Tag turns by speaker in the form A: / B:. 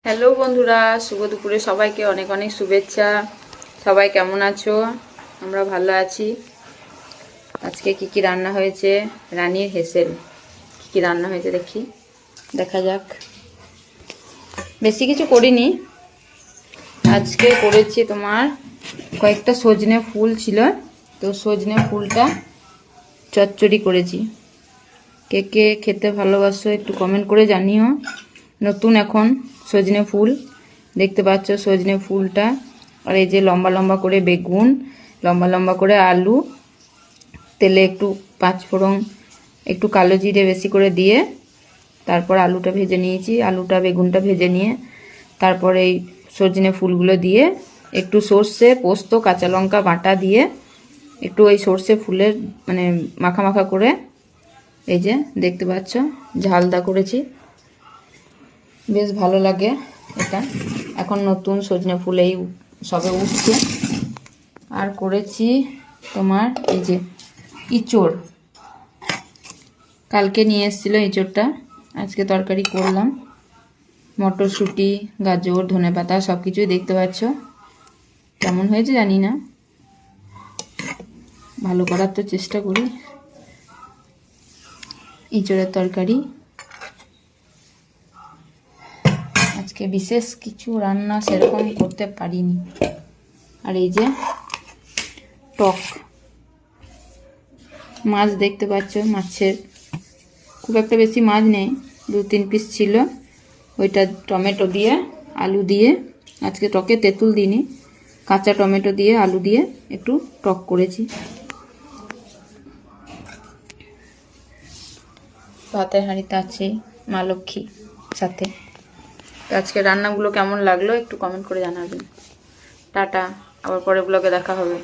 A: Hello বন্ধুরা, শুভ দুপুরে সবাইকে অনেক অনেক শুভেচ্ছা। সবাই কেমন আছো? আমরা ভালো আছি। আজকে কি কি রান্না হয়েছে? রানীর হেসেল কি কি রান্না হয়েছে দেখা যাক। বেশি কিছু করিনি, আজকে করেছি তোমার কয়েকটা সজনে ফুল ছিল, তো সজনে ফুলটা চচ্চড়ি করেছি। কে কে খেতে ভালোবাসো একটু কমেন্ট করে জানিও। নতুন এখন সজনে ফুল দেখতে পাচ্ছ, সজনে ফুলটা। আর এই যে লম্বা লম্বা করে বেগুন, লম্বা লম্বা করে আলু, তেলে একটু পাঁচফোড়ন, একটু কালো জিরে বেশি করে দিয়ে তারপর আলুটা ভেজে নিয়েছি। আলুটা বেগুনটা ভেজে নিয়ে তারপর এই সজনে ফুলগুলো দিয়ে একটু সর্ষে, পোস্ত, কাঁচা লঙ্কা বাটা দিয়ে একটু ওই সর্ষে ফুলের মানে মাখা মাখা করে এই যে দেখতে পাচ্ছ ঝালদা করেছি, বেশ ভালো লাগে এটা। এখন নতুন সজনে ফুল এই সবে উঠছে। আর করেছি তোমার এই যে ইঁচড়, কালকে নিয়ে এসেছিলো ইঁচড়টা, আজকে তরকারি করলাম। মটরশুঁটি, গাজর, ধনেপাতা সব কিছুই দেখতে পাচ্ছ। কেমন হয়েছে জানি না, ভালো করার তো চেষ্টা করি। ইঁচড়ের তরকারি। আজকে বিশেষ কিছু রান্না সেরকম করতে পারিনি। আর এই যে টক মাছ দেখতে পাচ্ছ, মাছের খুব একটা বেশি মাছ নেই, 2-3 পিস ছিল। ওইটা টমেটো দিয়ে আলু দিয়ে, আজকে টকে তেঁতুল দিইনি, কাঁচা টমেটো দিয়ে আলু দিয়ে একটু টক করেছি। ভাতের হাঁড়িতে আছে মা লক্ষ্মী সাথে। আজকে রান্নাগুলো কেমন লাগলো একটু কমেন্ট করে জানাবেন। টাটা, আবার পরের ব্লগে দেখা হবে।